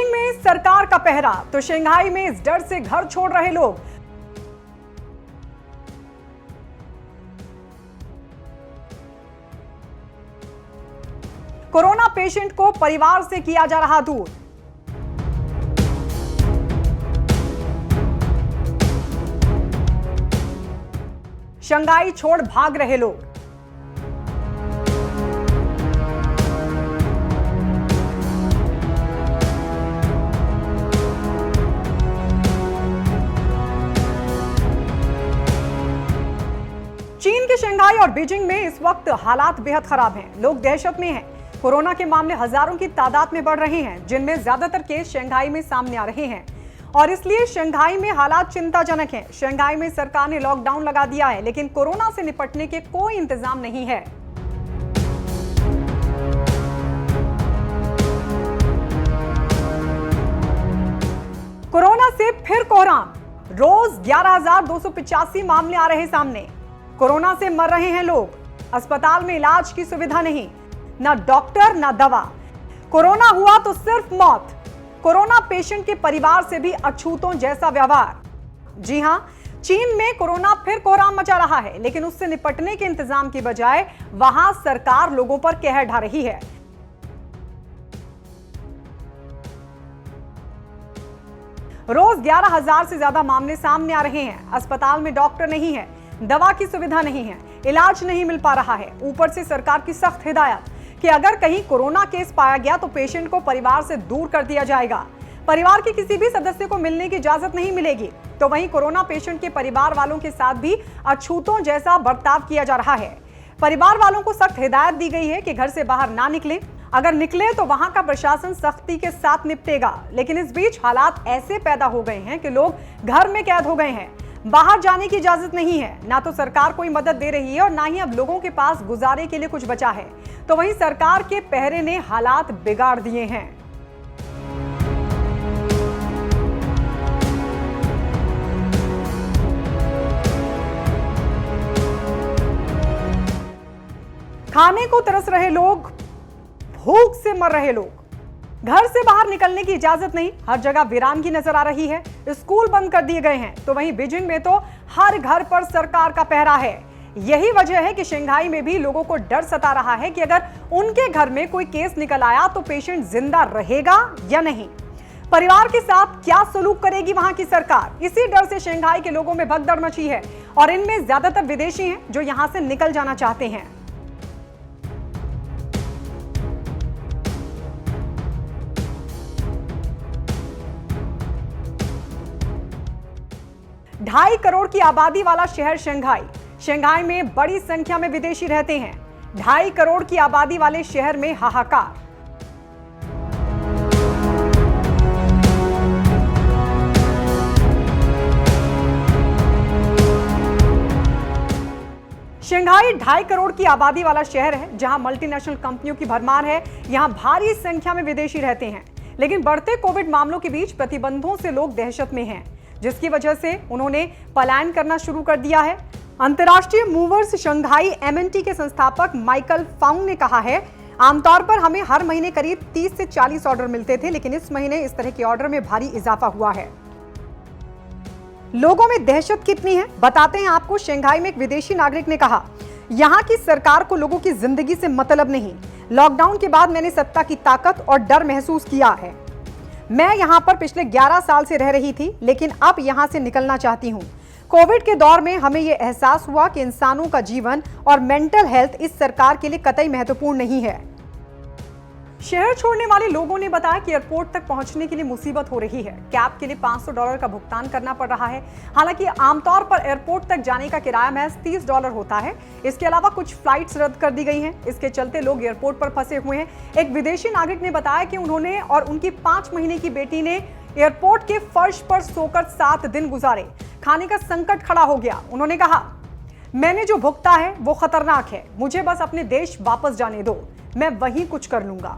Beijing में सरकार का पहरा तो शंघाई में इस डर से घर छोड़ रहे लोग। कोरोना पेशेंट को परिवार से किया जा रहा दूर। शंघाई छोड़ भाग रहे लोग। चीन के शंघाई और बीजिंग में इस वक्त हालात बेहद खराब हैं। लोग दहशत में हैं। कोरोना के मामले हजारों की तादाद में बढ़ रहे हैं, जिनमें ज्यादातर केस शंघाई में सामने आ रहे हैं और इसलिए शंघाई में हालात चिंताजनक हैं। शंघाई में सरकार ने लॉकडाउन लगा दिया है, लेकिन कोरोना से निपटने के कोई इंतजाम नहीं है। कोरोना से फिर कोहराम। रोज 11,285 मामले आ रहे सामने। कोरोना से मर रहे हैं लोग। अस्पताल में इलाज की सुविधा नहीं, ना डॉक्टर ना दवा। कोरोना हुआ तो सिर्फ मौत। कोरोना पेशेंट के परिवार से भी अछूतों जैसा व्यवहार। जी हां, चीन में कोरोना फिर कोहराम मचा रहा है, लेकिन उससे निपटने के इंतजाम की बजाय वहां सरकार लोगों पर कहर ढा रही है। रोज 11,000 से ज्यादा मामले सामने आ रहे हैं। अस्पताल में डॉक्टर नहीं है, दवा की सुविधा नहीं है, इलाज नहीं मिल पा रहा है। ऊपर से सरकार की सख्त हिदायत कि अगर कहीं कोरोना केस पाया गया तो पेशेंट को परिवार से दूर कर दिया जाएगा। परिवार के किसी भी सदस्य को मिलने की इजाजत नहीं मिलेगी। तो वहीं कोरोना पेशेंट के परिवार वालों के साथ भी अछूतों जैसा बर्ताव किया जा रहा है। परिवार वालों को सख्त हिदायत दी गई है कि घर से बाहर ना निकले। अगर निकले तो वहां का प्रशासन सख्ती के साथ निपटेगा। लेकिन इस बीच हालात ऐसे पैदा हो गए हैं कि लोग घर में कैद हो गए हैं। बाहर जाने की इजाजत नहीं है। ना तो सरकार कोई मदद दे रही है और ना ही अब लोगों के पास गुजारे के लिए कुछ बचा है। तो वहीं सरकार के पहरे ने हालात बिगाड़ दिए हैं। खाने को तरस रहे लोग, भूख से मर रहे लोग। घर से बाहर निकलने की इजाजत नहीं, हर जगह वीरानगी नजर आ रही है। स्कूल बंद कर दिए गए हैं। तो वहीं बीजिंग में तो हर घर पर सरकार का पहरा है। यही वजह है कि शंघाई में भी लोगों को डर सता रहा है कि अगर उनके घर में कोई केस निकल आया तो पेशेंट जिंदा रहेगा या नहीं। परिवार के साथ क्या सलूक करेगी वहां की सरकार। इसी डर से शंघाई के लोगों में भगदड़ मची है और इनमें ज्यादातर विदेशी हैं जो यहां से निकल जाना चाहते हैं। ढाई करोड़ की आबादी वाला शहर शंघाई। शंघाई में बड़ी संख्या में विदेशी रहते हैं। 2.5 करोड़ की आबादी वाले शहर में हाहाकार। शंघाई 2.5 करोड़ की आबादी वाला शहर है, जहां मल्टीनेशनल कंपनियों की भरमार है। यहां भारी संख्या में विदेशी रहते हैं। लेकिन बढ़ते कोविड मामलों के बीच प्रतिबंधों से लोग दहशत में हैं, जिसकी वजह से उन्होंने पलायन करना शुरू कर दिया है। अंतर्राष्ट्रीय मूवर्स शंघाई एमएनटी के संस्थापक माइकल फाउंग ने कहा है, आमतौर पर हमें हर महीने करीब 30 से 40 ऑर्डर मिलते थे, लेकिन इस महीने इस तरह के ऑर्डर में भारी इजाफा हुआ है। लोगों में दहशत कितनी है बताते हैं आपको। शंघाई में एक विदेशी नागरिक ने कहा, यहाँ की सरकार को लोगों की जिंदगी से मतलब नहीं। लॉकडाउन के बाद मैंने सत्ता की ताकत और डर महसूस किया है। मैं यहाँ पर पिछले 11 साल से रह रही थी, लेकिन अब यहाँ से निकलना चाहती हूँ। कोविड के दौर में हमें यह एहसास हुआ कि इंसानों का जीवन और मेंटल हेल्थ इस सरकार के लिए कतई महत्वपूर्ण नहीं है। शहर छोड़ने वाले लोगों ने बताया कि एयरपोर्ट तक पहुंचने के लिए मुसीबत हो रही है। कैब के लिए $500 का भुगतान करना पड़ रहा है। हालांकि आमतौर पर एयरपोर्ट तक जाने का किराया महज $30 होता है। इसके अलावा कुछ फ्लाइट्स रद्द कर दी गई हैं। इसके चलते लोग एयरपोर्ट पर फंसे हुए हैं। एक विदेशी नागरिक ने बताया कि उन्होंने और उनकी 5 महीने की बेटी ने एयरपोर्ट के फर्श पर सोकर 7 दिन गुजारे। खाने का संकट खड़ा हो गया। उन्होंने कहा, मैंने जो भुगता है वो खतरनाक है। मुझे बस अपने देश वापस जाने दो, मैं वहीं कुछ कर लूंगा।